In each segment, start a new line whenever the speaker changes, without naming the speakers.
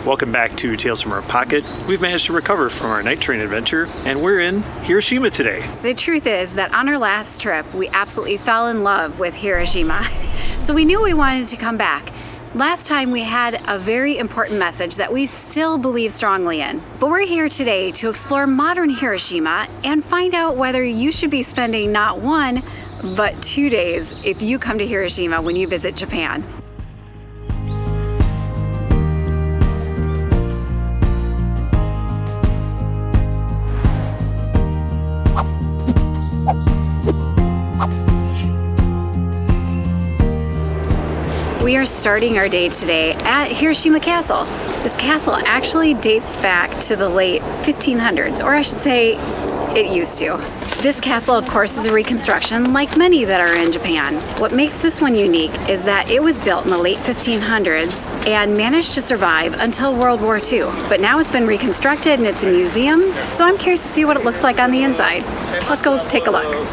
Welcome back to Tales from Our Pocket. We've managed to recover from our night train adventure, and we're in Hiroshima today.
The truth is that on our last trip, we absolutely fell in love with Hiroshima. So we knew we wanted to come back. Last time we had a very important message that we still believe strongly in. But we're here today to explore modern Hiroshima and find out whether you should be spending not 1, but 2 days if you come to Hiroshima when you visit Japan. We are starting our day today at Hiroshima Castle. This castle actually dates back to the late 1500s, or I should say it used to. This castle, of course, is a reconstruction like many that are in Japan. What makes this one unique is that it was built in the late 1500s and managed to survive until World War II. But now it's been reconstructed and it's a museum, so I'm curious to see what it looks like on the inside. Let's go take a look.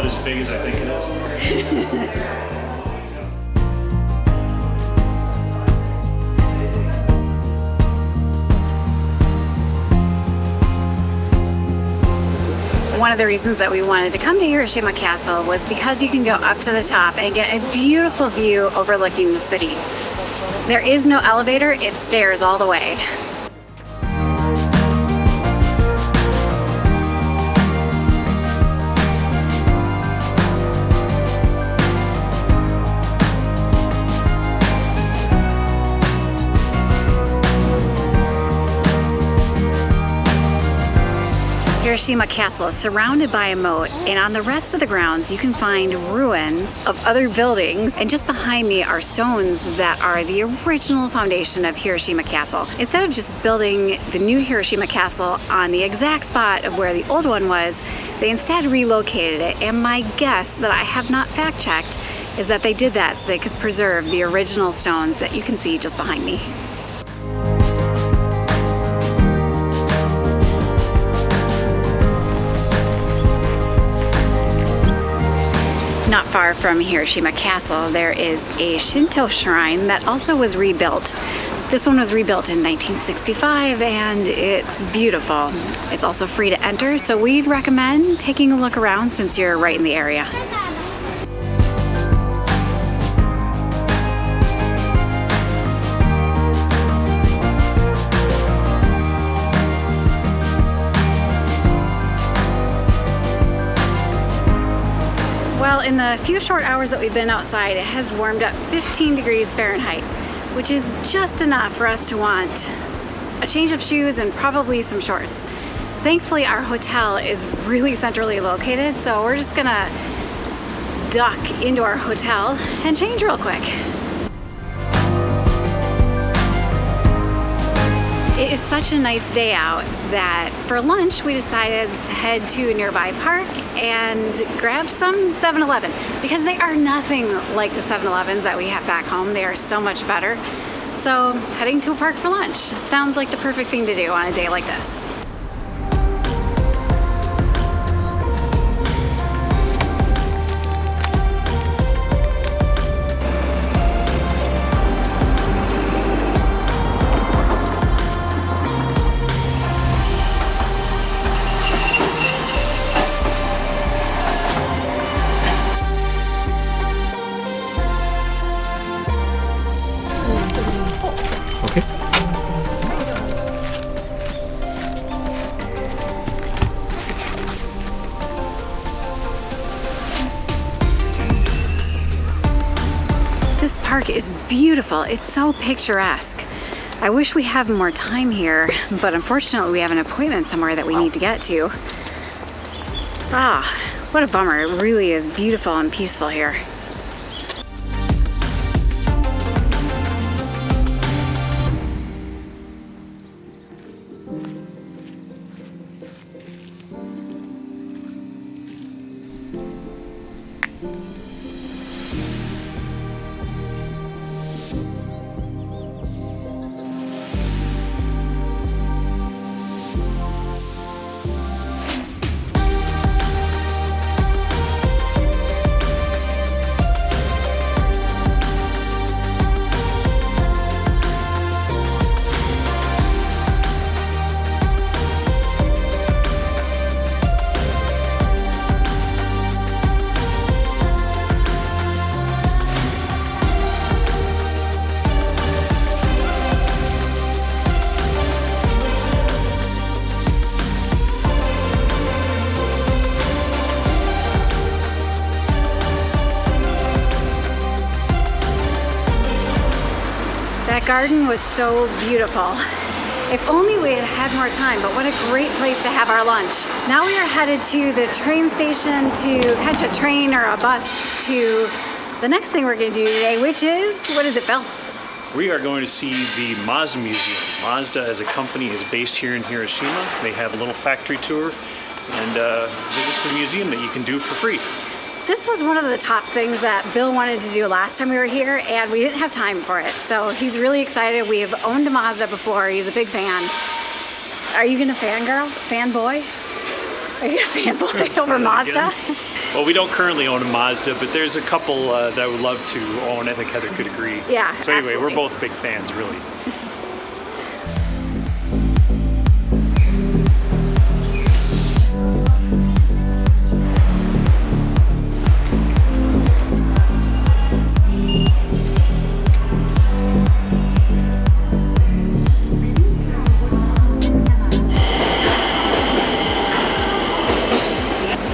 As big as I think it is.
One of the reasons that we wanted to come to Hiroshima Castle was because you can go up to the top and get a beautiful view overlooking the city. There is no elevator, it's stairs all the way. Hiroshima Castle is surrounded by a moat, and on the rest of the grounds you can find ruins of other buildings, and just behind me are stones that are the original foundation of Hiroshima Castle. Instead of just building the new Hiroshima Castle on the exact spot of where the old one was, they instead relocated it, and my guess that I have not fact-checked is that they did that so they could preserve the original stones that you can see just behind me. Not far from Hiroshima Castle, there is a Shinto shrine that also was rebuilt. This one was rebuilt in 1965 and it's beautiful. It's also free to enter, so we'd recommend taking a look around since you're right in the area. Well, in the few short hours that we've been outside, it has warmed up 15 degrees Fahrenheit, which is just enough for us to want a change of shoes and probably some shorts. Thankfully, our hotel is really centrally located, so we're just gonna duck into our hotel and change real quick. It is such a nice day out that for lunch we decided to head to a nearby park and grab some 7-Eleven because they are nothing like the 7-Elevens that we have back home. They are so much better. So heading to a park for lunch sounds like the perfect thing to do on a day like this. This park is beautiful. It's so picturesque. I wish we have more time here, but unfortunately we have an appointment somewhere that we need to get to. Ah, what a bummer. It really is beautiful and peaceful here. That garden was so beautiful. If only we had had more time, but what a great place to have our lunch. Now we are headed to the train station to catch a train or a bus to the next thing we're gonna do today, which is, what is it, Phil?
We are going to see the Mazda Museum. Mazda as a company is based here in Hiroshima. They have a little factory tour and visit to the museum that you can do for free.
This was one of the top things that Bill wanted to do last time we were here, and we didn't have time for it. So he's really excited. We have owned a Mazda before. He's a big fan. Are you gonna fanboy? Are you gonna fanboy over Mazda?
Well, we don't currently own a Mazda, but there's a couple that I would love to own. I think Heather could agree.
Yeah,
So anyway,
absolutely.
We're both big fans, really.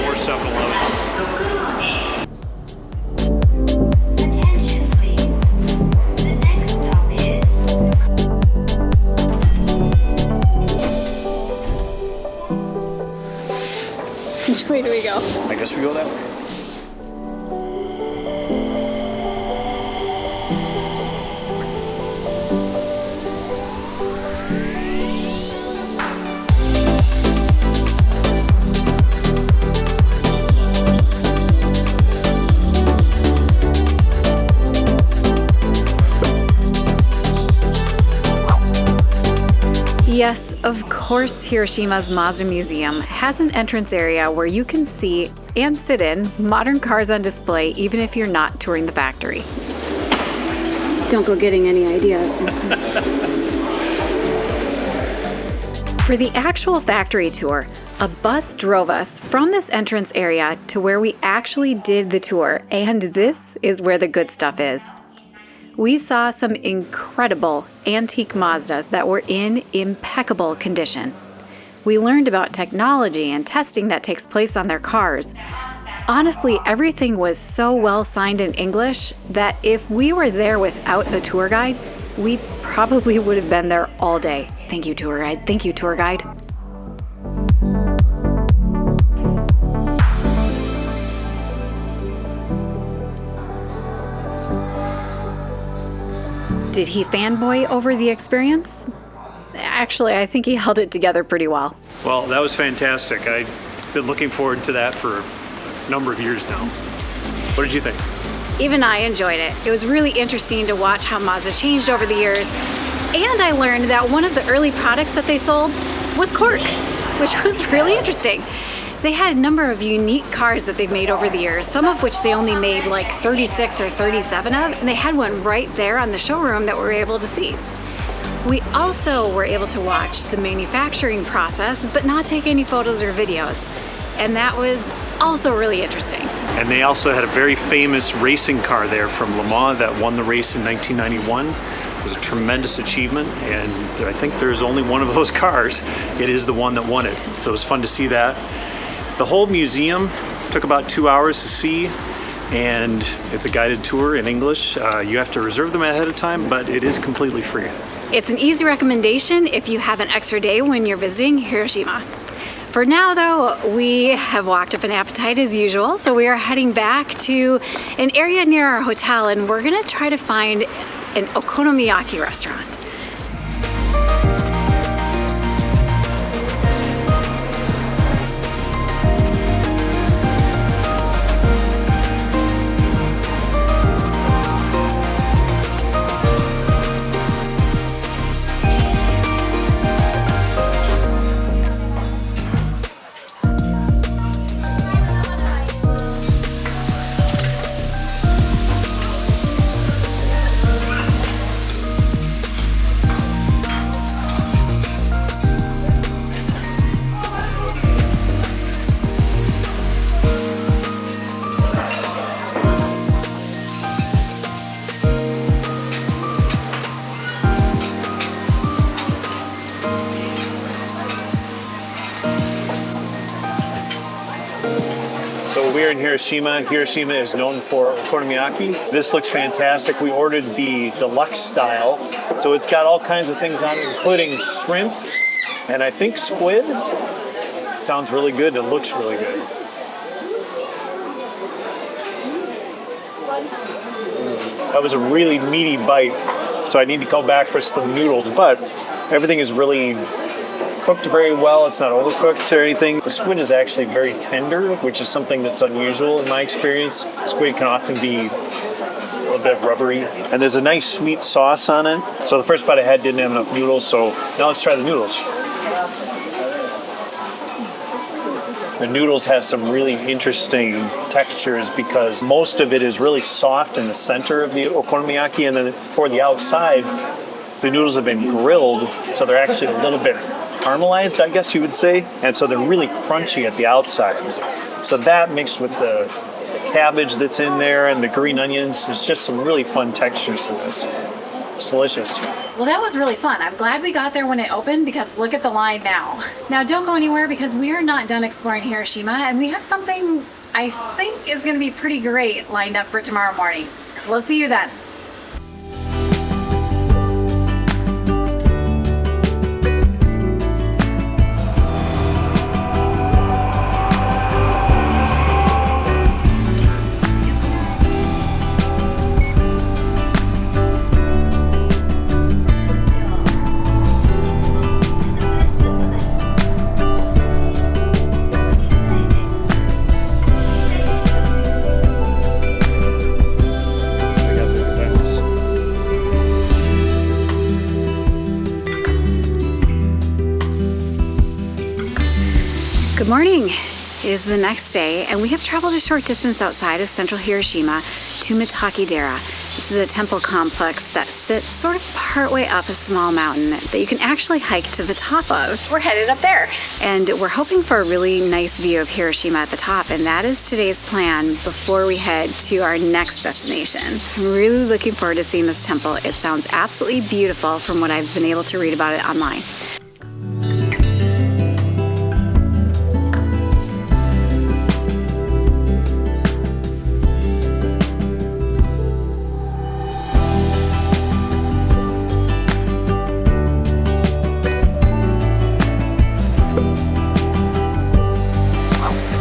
More 7-Eleven.
Attention please. The next stop is...
Which way do we go?
I guess we go that way.
Yes, of course, Hiroshima's Mazda Museum has an entrance area where you can see and sit in modern cars on display even if you're not touring the factory. Don't go getting any ideas. For the actual factory tour, a bus drove us from this entrance area to where we actually did the tour, and this is where the good stuff is. We saw some incredible antique Mazdas that were in impeccable condition. We learned about technology and testing that takes place on their cars. Honestly, everything was so well signed in English that if we were there without a tour guide, we probably would have been there all day. Thank you, tour guide. Thank you, tour guide. Did he fanboy over the experience? Actually, I think he held it together pretty well.
Well, that was fantastic. I've been looking forward to that for a number of years now. What did you think?
Even I enjoyed it. It was really interesting to watch how Mazda changed over the years. And I learned that one of the early products that they sold was cork, which was really interesting. They had a number of unique cars that they've made over the years, some of which they only made like 36 or 37 of, and they had one right there on the showroom that we were able to see. We also were able to watch the manufacturing process, but not take any photos or videos. And that was also really interesting.
And they also had a very famous racing car there from Le Mans that won the race in 1991. It was a tremendous achievement, and I think there's only one of those cars. It is the one that won it. So it was fun to see that. The whole museum took about 2 hours to see, and it's a guided tour in English. You have to reserve them ahead of time, but it is completely free.
It's an easy recommendation if you have an extra day when you're visiting Hiroshima. For now, though, we have walked up an appetite as usual, so we are heading back to an area near our hotel, and we're gonna try to find an Okonomiyaki restaurant.
We are in Hiroshima. Hiroshima is known for Okonomiyaki. This looks fantastic. We ordered the deluxe style. So it's got all kinds of things on it, including shrimp and I think squid. It sounds really good. It looks really good. That was a really meaty bite. So I need to go back for some noodles. But everything is really cooked very well. It's not overcooked or anything. The squid is actually very tender, which is something that's unusual in my experience. Squid can often be a little bit rubbery. And there's a nice sweet sauce on it. So the first bite I had didn't have enough noodles, so now let's try the noodles. The noodles have some really interesting textures because most of it is really soft in the center of the okonomiyaki, and then for the outside, the noodles have been grilled, so they're actually a little bit caramelized, I guess you would say, and so they're really crunchy at the outside. So that mixed with the cabbage that's in there and the green onions, there's just some really fun textures to this. It's delicious.
Well, that was really fun. I'm glad we got there when it opened because look at the line now. Now don't go anywhere because we are not done exploring Hiroshima and we have something I think is going to be pretty great lined up for tomorrow morning. We'll see you then. Good morning. It is the next day and we have traveled a short distance outside of central Hiroshima to Mitaki-Dera. This is a temple complex that sits sort of partway up a small mountain that you can actually hike to the top of. We're headed up there and we're hoping for a really nice view of Hiroshima at the top, and that is today's plan before we head to our next destination. I'm really looking forward to seeing this temple. It sounds absolutely beautiful from what I've been able to read about it online.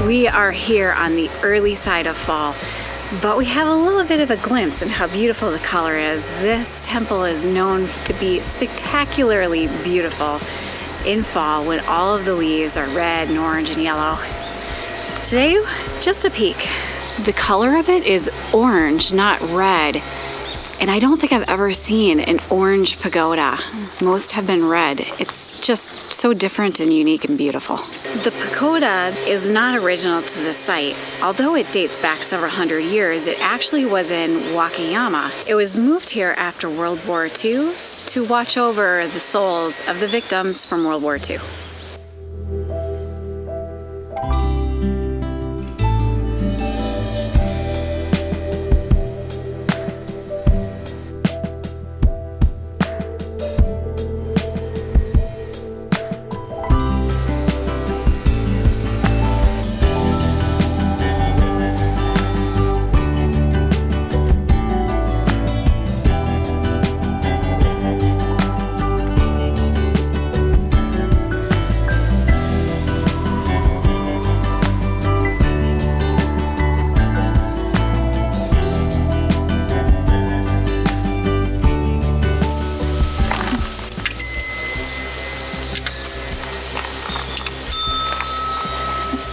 We are here on the early side of fall, but we have a little bit of a glimpse in how beautiful the color is. This temple is known to be spectacularly beautiful in fall when all of the leaves are red and orange and yellow. Today, just a peek. The color of it is orange, not red. And I don't think I've ever seen an orange pagoda. Most have been red. It's just so different and unique and beautiful. The pagoda is not original to the site. Although it dates back several hundred years, it actually was in Wakayama. It was moved here after World War II to watch over the souls of the victims from World War II.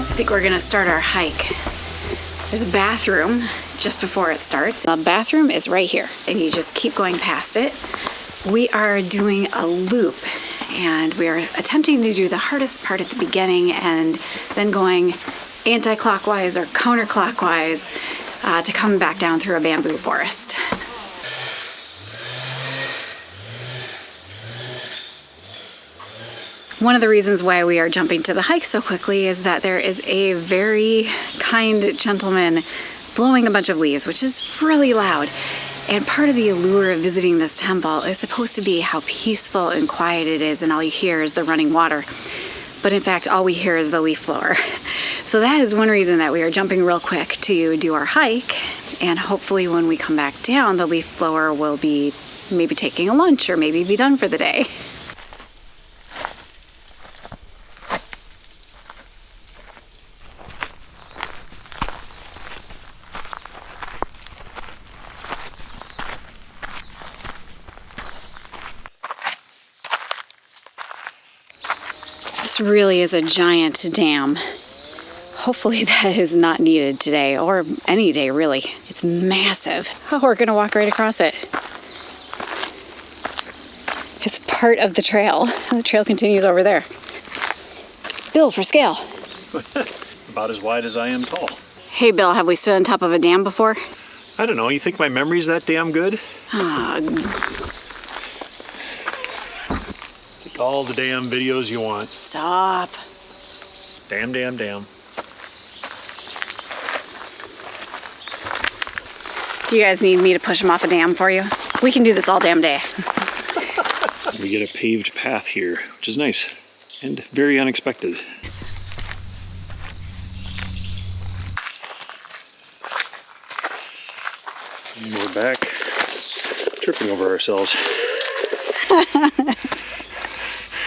I think we're gonna start our hike. There's a bathroom just before it starts. The bathroom is right here and you just keep going past it. We are doing a loop and we are attempting to do the hardest part at the beginning and then going anti-clockwise or counterclockwise to come back down through a bamboo forest. One of the reasons why we are jumping to the hike so quickly is that there is a very kind gentleman blowing a bunch of leaves, which is really loud. And part of the allure of visiting this temple is supposed to be how peaceful and quiet it is, and all you hear is the running water. but in fact all we hear is the leaf blower. So that is one reason that we are jumping real quick to do our hike, and hopefully when we come back down, the leaf blower will be maybe taking a lunch or maybe be done for the day. This really is a giant dam. Hopefully that is not needed today, or any day really. It's massive. Oh, we're gonna walk right across it. It's part of the trail. The trail continues over there. Bill, for scale.
About as wide as I am tall.
Hey Bill, have we stood on top of a dam before?
I don't know, you think my memory's that damn good? Take all the damn videos you want.
Stop.
Damn, damn, damn.
Do you guys need me to push him off a dam for you? We can do this all damn day.
We get a paved path here, which is nice and very unexpected. And we're back tripping over ourselves.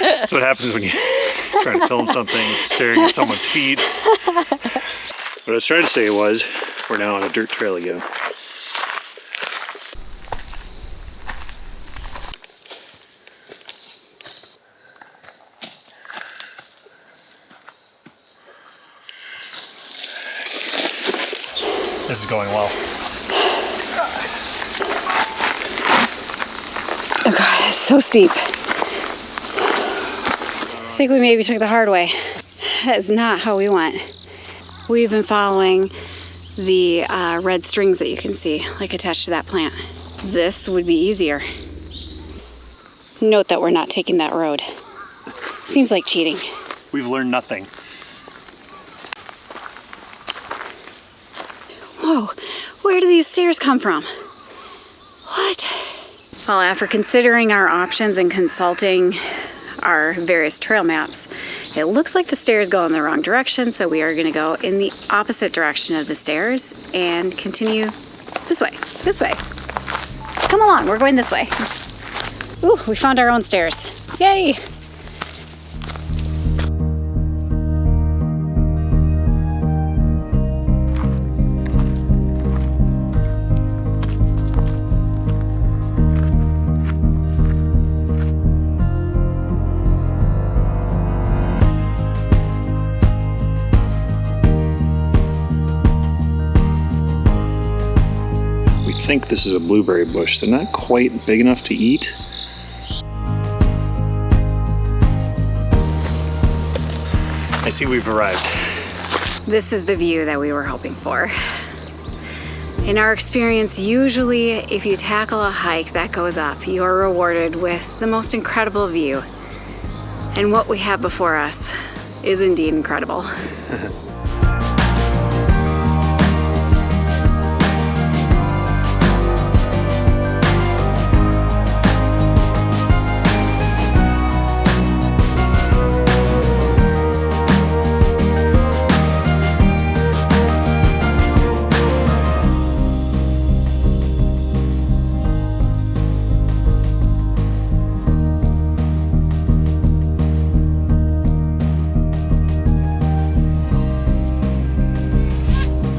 That's what happens when you try to film something staring at someone's feet. What I was trying to say was, we're now on a dirt trail again. This is going well.
Oh God, it's so steep. I think we maybe took the hard way. That is not how we went. We've been following the red strings that you can see, like attached to that plant. This would be easier. Note that we're not taking that road. Seems like cheating.
We've learned nothing.
Whoa, where do these stairs come from? What? Well, after considering our options and consulting our various trail maps, it looks like the stairs go in the wrong direction, so we are going to go in the opposite direction of the stairs and continue this way, this way. Come along, we're going this way. Ooh, we found our own stairs. Yay!
I think this is a blueberry bush. They're not quite big enough to eat. I see we've arrived.
This is the view that we were hoping for. In our experience, usually if you tackle a hike that goes up, you are rewarded with the most incredible view. And what we have before us is indeed incredible.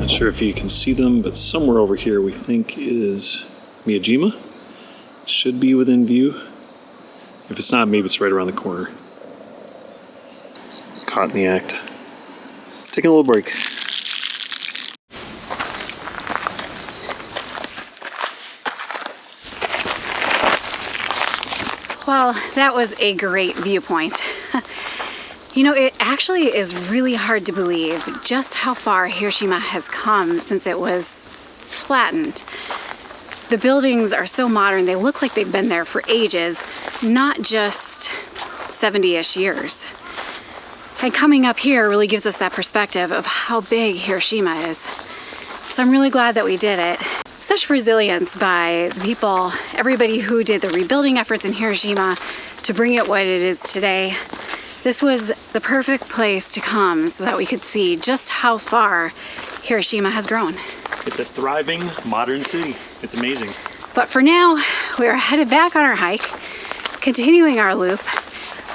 Sure if you can see them, but somewhere over here we think is Miyajima. Should be within view. If it's not, maybe it's right around the corner. Caught in the act. Taking a little break.
Well, that was a great viewpoint. You know, it actually is really hard to believe just how far Hiroshima has come since it was flattened. The buildings are so modern, they look like they've been there for ages, not just 70-ish years. And coming up here really gives us that perspective of how big Hiroshima is. So I'm really glad that we did it. Such resilience by the people, everybody who did the rebuilding efforts in Hiroshima to bring it what it is today. This was the perfect place to come so that we could see just how far Hiroshima has grown.
It's a thriving modern city. It's amazing.
But for now, we are headed back on our hike, continuing our loop.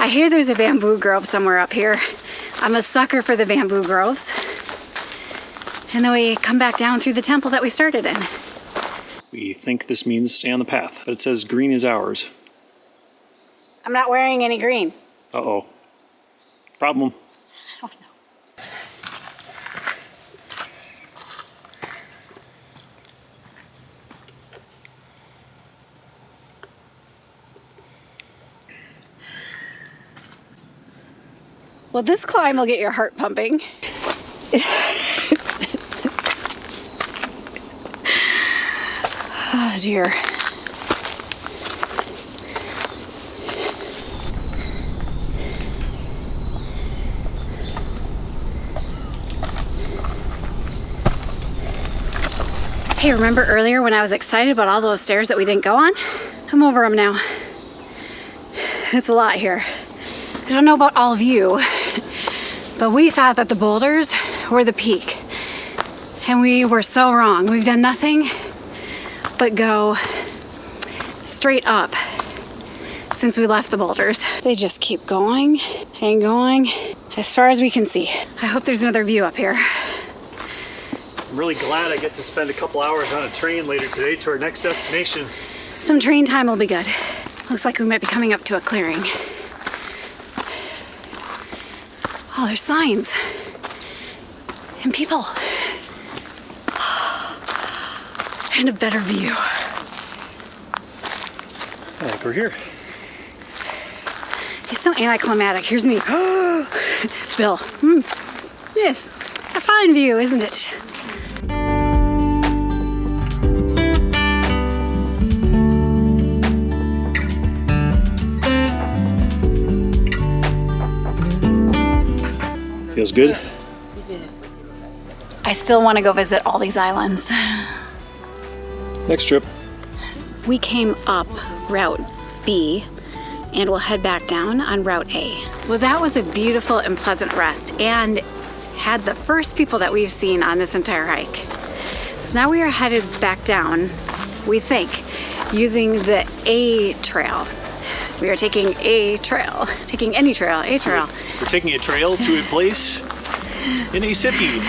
I hear there's a bamboo grove somewhere up here. I'm a sucker for the bamboo groves. And then we come back down through the temple that we started in.
We think this means stay on the path, but it says green is ours.
I'm not wearing any green.
Uh-oh. Problem.
I don't know. Well, this climb will get your heart pumping. Oh dear. Hey, remember earlier when I was excited about all those stairs that we didn't go on? I'm over them now. It's a lot here. I don't know about all of you, but we thought that the boulders were the peak. And we were so wrong. We've done nothing but go straight up since we left the boulders. They just keep going and going as far as we can see. I hope there's another view up here.
I'm really glad I get to spend a couple hours on a train later today to our next destination.
Some train time will be good. Looks like we might be coming up to a clearing. Oh, there's signs and people. And a better view.
I think we're here.
It's so anticlimactic. Here's me. Bill. Yes, a fine view, isn't it?
Feels good?
I still want to go visit all these islands.
Next trip.
We came up Route B and we'll head back down on Route A. Well, that was a beautiful and pleasant rest and had the first people that we've seen on this entire hike. So now we are headed back down, we think, using the A trail. We are taking a trail, taking any trail, a trail.
We're taking a trail to a place in a city.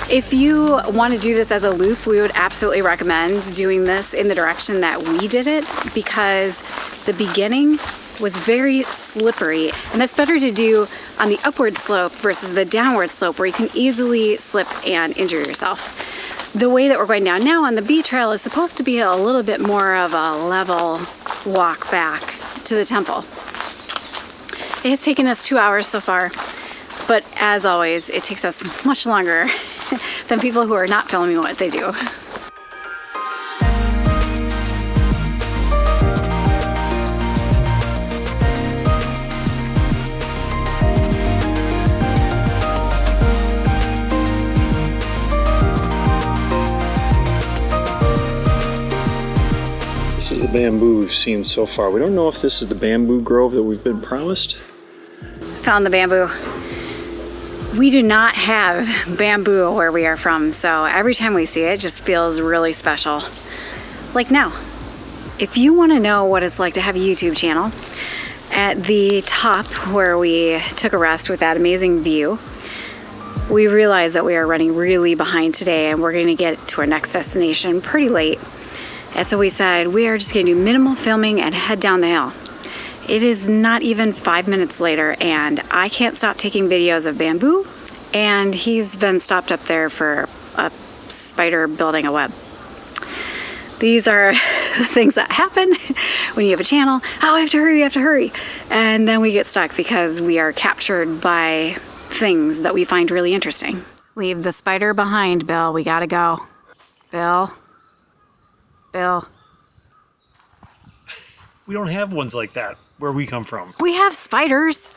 If you want to do this as a loop, we would absolutely recommend doing this in the direction that we did it because the beginning was very slippery, and that's better to do on the upward slope versus the downward slope where you can easily slip and injure yourself. The way that we're going down now on the B trail is supposed to be a little bit more of a level walk back to the temple. It has taken us 2 hours so far, but as always, it takes us much longer than people who are not filming what they do.
This is the bamboo we've seen so far. We don't know if this is the bamboo grove that we've been promised.
Found the bamboo. We do not have bamboo where we are from, so every time we see it, it just feels really special. Like now. If you want to know what it's like to have a YouTube channel, at the top where we took a rest with that amazing view, we realized that we are running really behind today and we're going to get to our next destination pretty late. And so we said we are just going to do minimal filming and head down the hill. It is not even 5 minutes later and I can't stop taking videos of bamboo, and he's been stopped up there for a spider building a web. These are the things that happen when you have a channel. Oh, we have to hurry. And then we get stuck because we are captured by things that we find really interesting. Leave the spider behind, Bill. We gotta go. Bill.
We don't have ones like that where we come from.
We have spiders.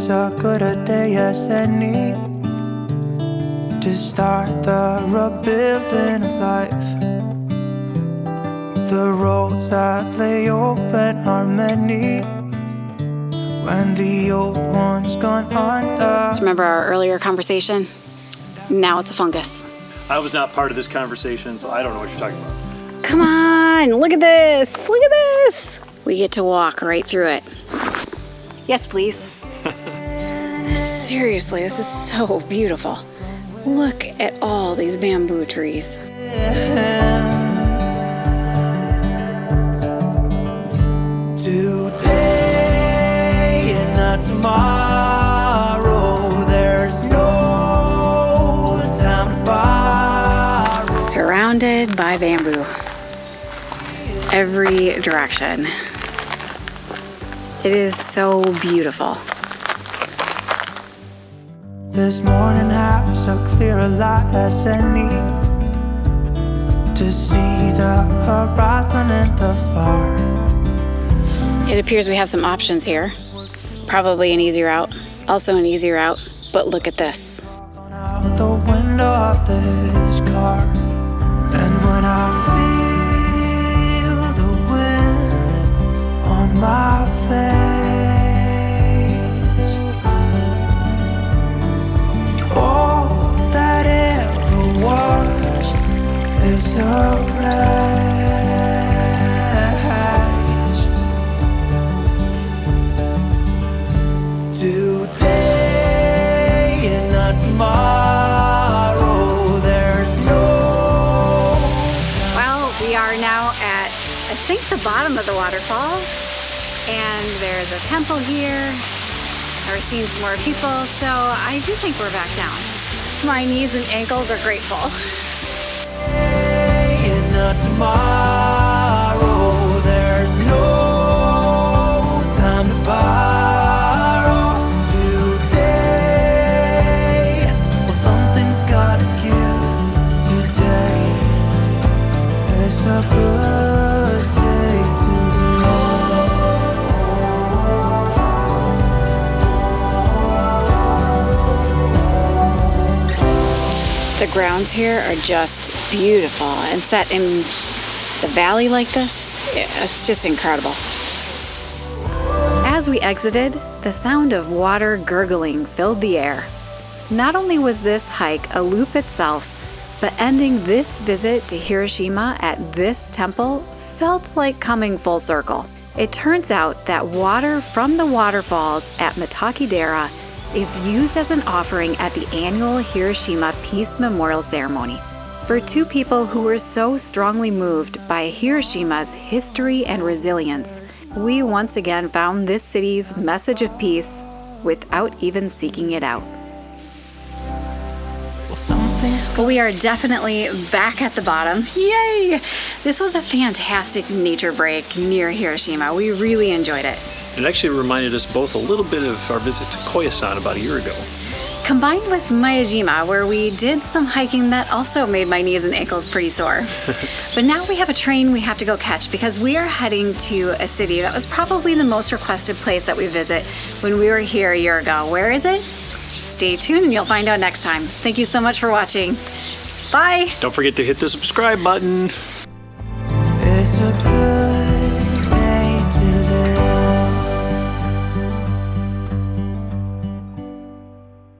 It's a good a day as any to start the rebuilding of life. The roads that lay open are many when the old one's gone under.
Remember our earlier conversation? Now it's a fungus.
I was not part of this conversation, so I don't know what you're talking about.
Come on, look at this. Look at this. We get to walk right through it. Yes, please. Seriously, this is so beautiful. Look at all these bamboo trees.
Today and not tomorrow, there's no time to borrow.
Surrounded by bamboo. Every direction. It is so beautiful.
This morning has so clear a light as any to see the horizon and the far.
It appears we have some options here. Probably an easy route, also an easy route, but look at this.
Out the window of this car, and when I feel the wind on my face, all that ever was is a race. Today and not tomorrow, there's no.
Well, we are now at, I think, the bottom of the waterfall. And there's a temple here. We're seeing some more people, so I do think we're back down. My knees and ankles are grateful.
Today and not tomorrow, there's no time to borrow. Today, well, something's gotta give. Today is a good day to
The grounds here are just beautiful, and set in the valley like this, it's just incredible. As we exited, the sound of water gurgling filled the air. Not only was this hike a loop itself, but ending this visit to Hiroshima at this temple felt like coming full circle. It turns out that water from the waterfalls at Mitaki-Dera is used as an offering at the annual Hiroshima Peace Memorial Ceremony. For two people who were so strongly moved by Hiroshima's history and resilience, we once again found this city's message of peace without even seeking it out. But we are definitely back at the bottom. Yay! This was a fantastic nature break near Hiroshima. We really enjoyed it.
It actually reminded us both a little bit of our visit to Koyasan about a year ago.
Combined with Miyajima, where we did some hiking that also made my knees and ankles pretty sore. But now we have a train we have to go catch because we are heading to a city that was probably the most requested place that we visit when we were here a year ago. Where is it? Stay tuned and you'll find out next time. Thank you so much for watching. Bye!
Don't forget to hit the subscribe button.